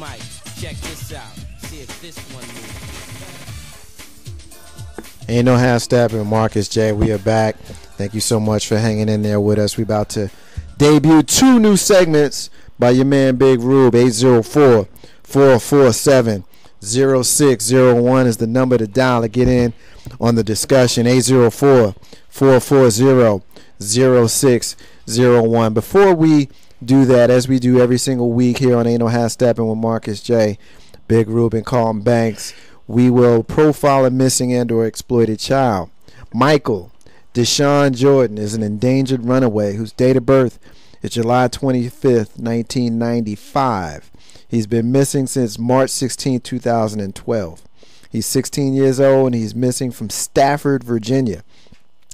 mic. Check this out. See if this one moves. Ain't no half stepping. Marcus J. We are back. Thank you so much for hanging in there with us. We about to debut 2 new segments by your man Big Rube. 804-447-0601 is the number to dial to get in on the discussion. 804-440-0601. Before we do that, as we do every single week here on Ain't No Half Stepping with Marcus J, Big Rube, and Carlton Banks, we will profile a missing and or exploited child. Michael Deshaun Jordan is an endangered runaway whose date of birth is July 25th, 1995. He's been missing since March 16, 2012. He's 16 years old and he's missing from Stafford, Virginia.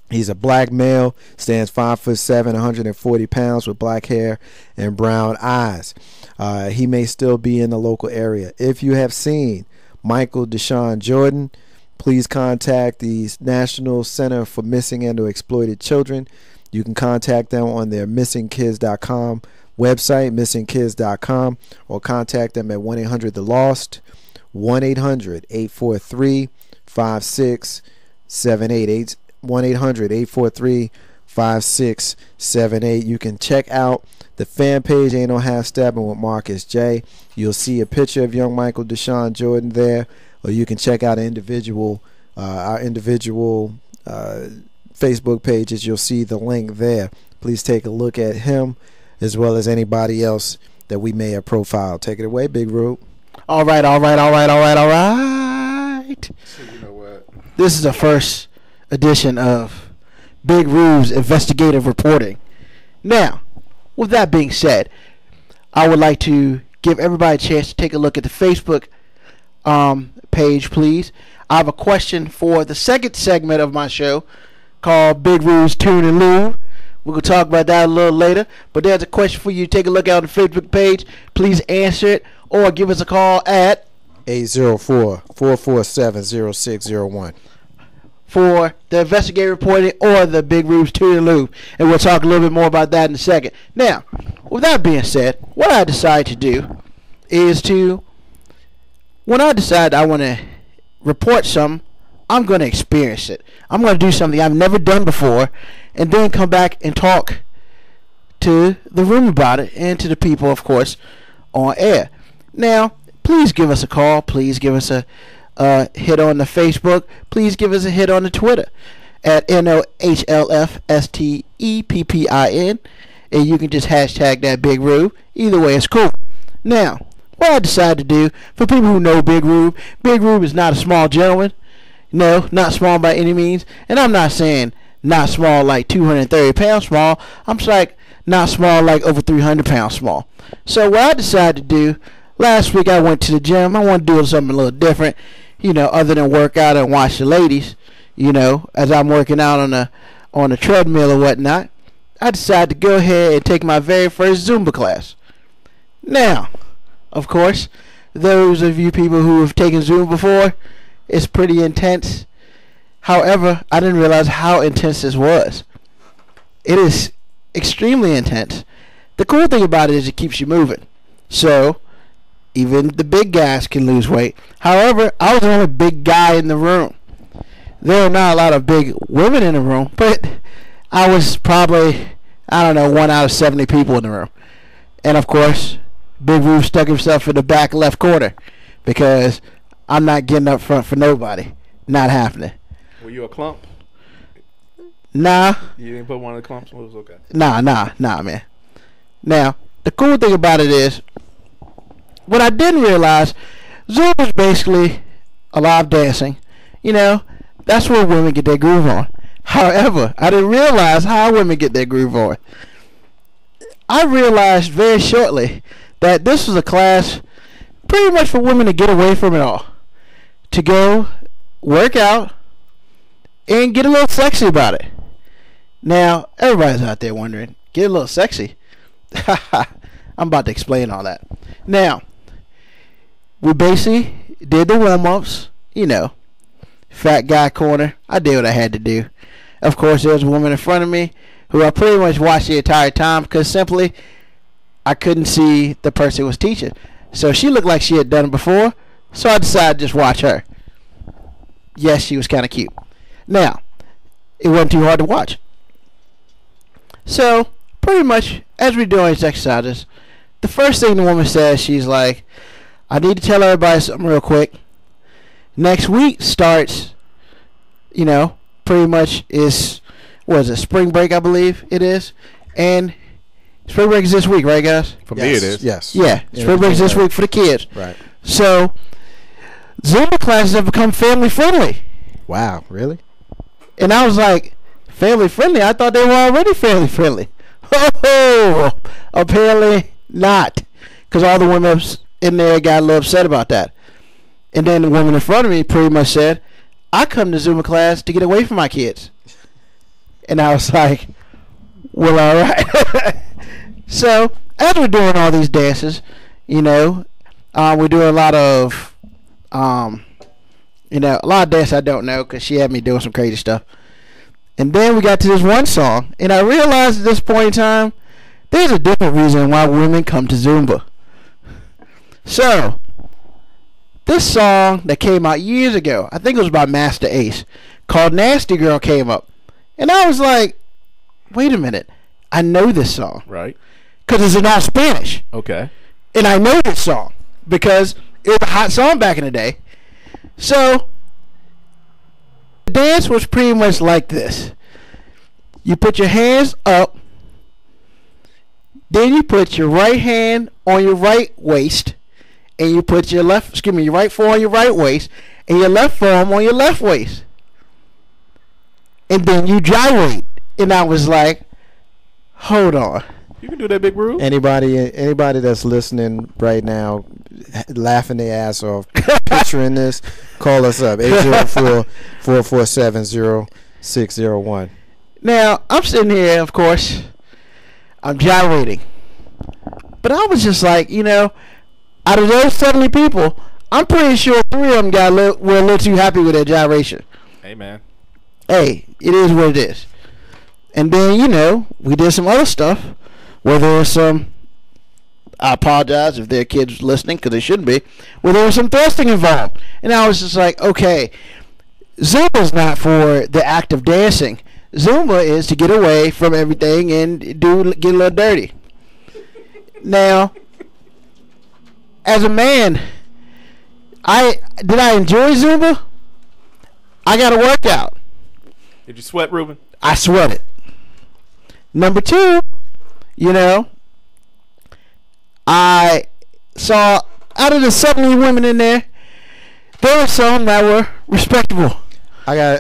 He's a black male, stands 5'7", 140 pounds with black hair and brown eyes. He may still be in the local area. If you have seen Michael Deshaun Jordan, please contact the National Center for Missing and or Exploited Children. You can contact them on their missingkids.com website, missingkids.com, or contact them at 1-800-THE-LOST, 1-800-843-5678, 1-800-843-5678. You can check out the fan page, Ain't No Half Stepping with Marcus J. You'll see a picture of young Michael Deshaun Jordan there, or you can check out our individual Facebook pages. You'll see the link there. Please take a look at him as well as anybody else that we may have profiled. Take it away, Big Rube. All right. So you know what? This is the first edition of Big Rube's investigative reporting. Now, with that being said, I would like to give everybody a chance to take a look at the Facebook page, please. I have a question for the second segment of my show called Big Rube's Tune and Lube. We're going to talk about that a little later, but there's a question for you. Take a look out on the Facebook page. Please answer it or give us a call at 804-447-0601 for the investigative reporting or the Big Rube's Tune and Lube, and we'll talk a little bit more about that in a second. Now, with that being said, what I decided to do is when I decide I want to report something, I'm going to experience it. I'm going to do something I've never done before, and then come back and talk to the room about it and to the people, of course, on air. Now, please give us a call. Please give us a hit on the Facebook. Please give us a hit on the Twitter at NOHLFSTEPPIN, and you can just hashtag that Big Rube. Either way, it's cool. Now, what I decided to do, for people who know Big Rube is not a small gentleman. No, not small by any means. And I'm not saying not small like 230 pounds small. I'm just like not small like over 300 pounds small. So what I decided to do, last week I went to the gym. I want to do something a little different, other than work out and watch the ladies, as I'm working out on a treadmill or whatnot. I decided to go ahead and take my very first Zumba class. Now, of course, those of you people who have taken Zumba before, it's pretty intense. However, I didn't realize how intense this was. It is extremely intense. The cool thing about it is it keeps you moving. So, even the big guys can lose weight. However, I was the only big guy in the room. There are not a lot of big women in the room, but I was probably, 1 out of 70 people in the room. And of course, Big Rube stuck himself in the back left corner because I'm not getting up front for nobody. Not happening. Were you a clump? Nah. You didn't put one of the clumps? It was okay. Nah, man. Now, the cool thing about it is, what I didn't realize, Zumba is basically a lot of dancing. That's where women get their groove on. However, I didn't realize how women get their groove on. I realized very shortly that this was a class pretty much for women to get away from it all. To go work out and get a little sexy about it. Now, everybody's out there wondering, get a little sexy? I'm about to explain all that. Now, we basically did the warm-ups, fat guy corner. I did what I had to do. Of course, there was a woman in front of me who I pretty much watched the entire time because simply I couldn't see the person who was teaching. So she looked like she had done it before. So I decided to just watch her. Yes, she was kind of cute. Now, it wasn't too hard to watch. So, pretty much, as we're doing these exercises, the first thing the woman says, she's like, I need to tell everybody something real quick. Next week starts, pretty much is, spring break, I believe it is. And spring break is this week, right, guys? For me, it is. Yes. Yeah, spring break is this week for the kids. Right. So, Zumba classes have become family friendly. Wow, really? And I was like, family friendly? I thought they were already family friendly. Oh, apparently not. Because all the women in there got a little upset about that. And then the woman in front of me pretty much said, I come to Zumba class to get away from my kids. And I was like, well, all right. So, as we're doing all these dances, we're doing a lot of, a lot of dances I don't know because she had me doing some crazy stuff. And then we got to this one song, and I realized at this point in time, there's a different reason why women come to Zumba. So, this song that came out years ago, I think it was by Master Ace, called Nasty Girl came up. And I was like, wait a minute, I know this song. Right. Because it's in all Spanish. Okay. And I know this song because it was a hot song back in the day. So, the dance was pretty much like this. You put your hands up, then you put your right hand on your right waist, and you put your your right forearm on your right waist, and your left forearm on your left waist. And then you gyrate. And I was like, hold on. You can do that, Big Rube. Anybody that's listening right now, laughing their ass off, picturing this, call us up 804-447-0601. Now, I'm sitting here, of course, I'm gyrating. But I was just like, out of those 70 people, I'm pretty sure 3 of them were a little too happy with their gyration. Hey, man. Hey, it is what it is. And then, we did some other stuff where there was some, I apologize if there are kids listening because they shouldn't be, where there was some thrusting involved. And I was just like, okay, Zumba's not for the act of dancing. Zumba is to get away from everything and get a little dirty. Now, as a man, did I enjoy Zumba? I got a workout. Did you sweat, Ruben? I sweated. Number 2, I saw out of the 70 women in there were some that were respectable. I gotta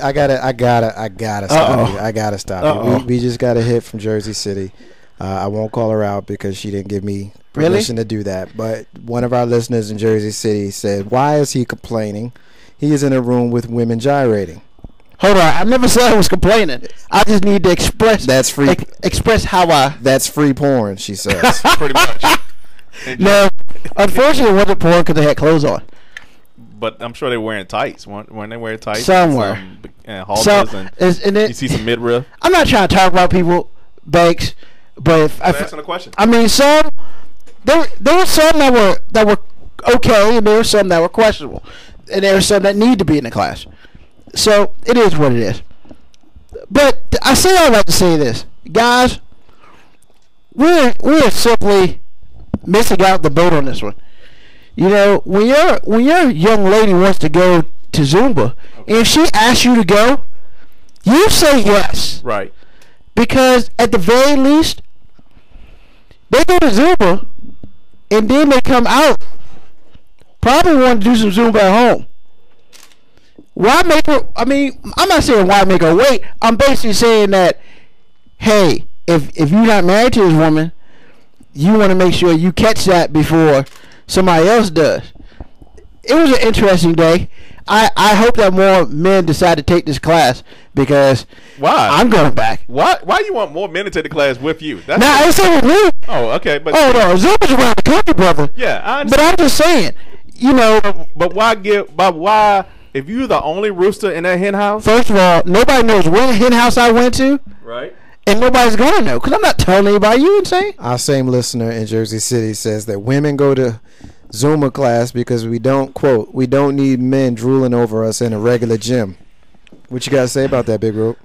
stop you. I gotta stop you. We just got a hit from Jersey City. I won't call her out because she didn't give me permission to do that. But one of our listeners in Jersey City said, "Why is he complaining? He is in a room with women gyrating." Hold on, I never said I was complaining. I just need to express. That's free. Express how I. That's free porn, she says. Pretty much. No, unfortunately, it wasn't porn because they had clothes on. But I'm sure they were wearing tights. Weren't they wearing tights? Somewhere. And halters and you see some midriff. I'm not trying to talk about people, Banks, but if I'm asking a question. I mean, there were some that were okay, and there were some that were questionable, and there were some that need to be in the class. So it is what it is. But I say all that to say this, guys. We're simply missing out the boat on this one. When your young lady wants to go to Zumba, and if she asks you to go, you say yes. Right. Because at the very least, they go to Zumba, and then they come out, probably want to do some Zumba at home. Why make her? I mean, I'm not saying why make her wait. I'm basically saying that, hey, if you're not married to this woman, you want to make sure you catch that before somebody else does. It was an interesting day. I hope that more men decide to take this class because why? I'm going back. Why you want more men to take the class with you? Now I say with me. Oh, okay, but no, Zumba's around the country, brother. Yeah, I understand. But I'm just saying, But why? If you're the only rooster in that hen house, first of all, nobody knows what hen house I went to. Right. And nobody's gonna know because I'm not telling anybody. You insane? Our same listener in Jersey City says that women go to Zumba class because we don't need men drooling over us in a regular gym. What you got to say about that, Big Rope?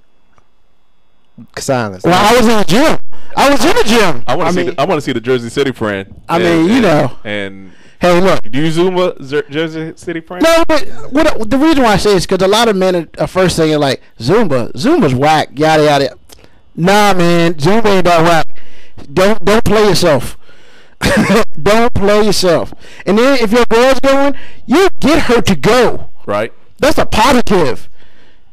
Silence. Well, I was in the gym. I was in the gym. I want to see the Jersey City friend. I mean, you know. And hey, look. Do you Zumba Jersey City friend? No, but the reason why I say is because a lot of men are first thinking like Zumba's whack, yada yada. Nah, man, Zumba ain't that whack. Don't play yourself. Don't play yourself. And then if your girl's going, you get her to go. Right. That's a positive.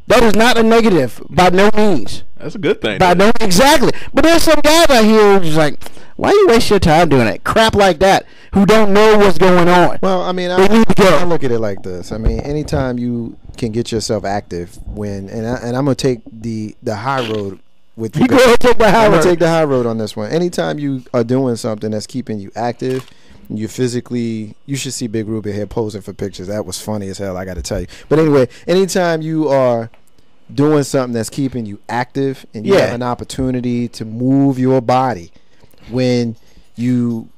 That is not a negative by no means. That's a good thing. Exactly. But there's some guys out here who's just like, why you waste your time doing that crap like that? Who don't know what's going on. Well, I mean, they need to go. I look at it like this. I mean, anytime you can get yourself active, and I'm gonna take the high road with you. You go ahead and take the high road. I'm gonna take the high road on this one. Anytime you are doing something that's keeping you active, you should see Big Rube here posing for pictures. That was funny as hell, I got to tell you. But anyway, anytime you are doing something that's keeping you active and you have an opportunity to move your body, when you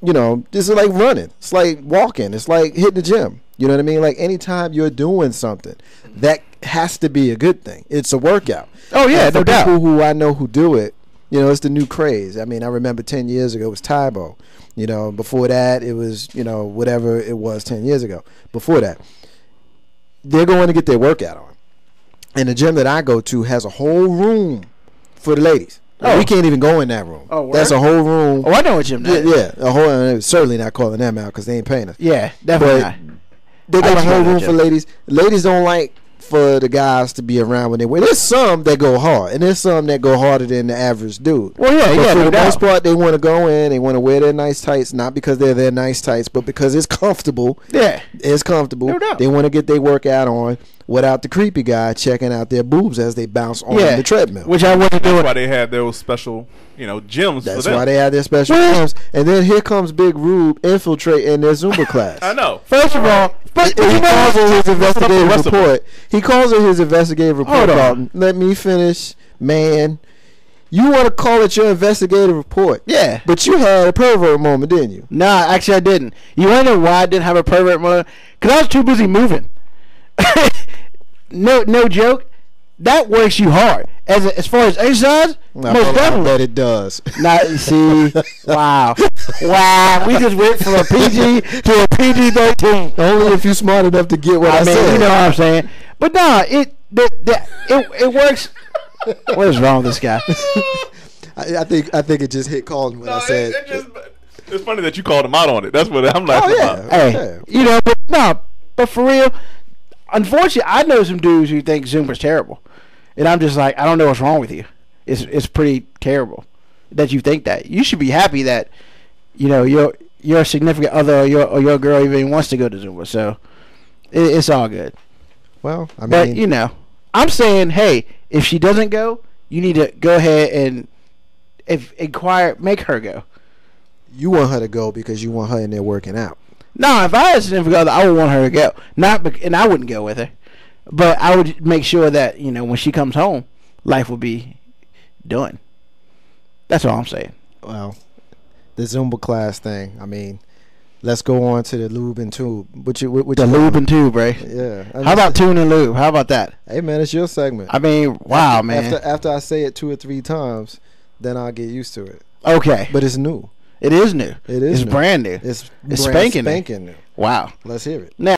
know, this is like running, it's like walking, it's like hitting the gym. You know what I mean? Like anytime you're doing something, that has to be a good thing. It's a workout. Oh yeah, no doubt. People who I know who do it, you know, it's the new craze. I mean, I remember 10 years ago it was Tybo. You know, before that it was, you know, whatever it was 10 years ago. Before that, they're going to get their workout on. And the gym that I go to has a whole room for the ladies. Oh. We can't even go in that room. Oh, that's a whole room. Oh, I know what gym that is. Yeah, a whole. Certainly not calling them out because they ain't paying us. Yeah, definitely not. They got a whole room for ladies. Ladies don't like for the guys to be around when they win. There's some that go hard, and there's some that go harder than the average dude. Well, yeah, for the most part, they want to go in. They want to wear their nice tights, not because they're their nice tights, but because it's comfortable. Yeah, it's comfortable. No doubt. They want to get their workout on without the creepy guy checking out their boobs as they bounce on the treadmill. Which I wouldn't do. That's why they had those special, you know, gyms. That's why they had their special gyms. And then here comes Big Rube infiltrating their Zumba class. I know. First of all, but he calls it his investigative report. He calls it his investigative report. Hold on. Let me finish, man. You want to call it your investigative report. Yeah. But you had a pervert moment, didn't you? Nah, actually I didn't. You want to know why I didn't have a pervert moment? Because I was too busy moving. No joke. That works you hard. As far as exercise, most definitely. I bet it does. Not see. Wow. We just went from a PG to a PG-13. Only if you're smart enough to get what I said. You know what I'm saying. But nah, it works. What is wrong with this guy? I think it just hit Colton when I said. It's funny that you called him out on it. That's what I'm laughing about. Hey, you know, but for real, unfortunately, I know some dudes who think Zumba's terrible, and I'm just like, I don't know what's wrong with you. It's pretty terrible that you think that. You should be happy that, you know, your significant other or your girl even wants to go to Zumba. So it's all good. Well, I mean, but you know, I'm saying, hey, if she doesn't go, you need to go ahead and make her go. You want her to go because you want her in there working out. No, if I had a significant other, I would want her to go. And I wouldn't go with her, but I would make sure that, you know, when she comes home, life will be done. That's all I'm saying. Well, the Zumba class thing. I mean, let's go on to the lube and tube. The lube and tube, right? Yeah. How about tune and lube? How about that? Hey man, it's your segment. I mean, wow, man. After I say it 2 or 3 times, then I'll get used to it. Okay. But it's new. It is new. It is. It's brand new. It's spanking new. Wow. Let's hear it. Now.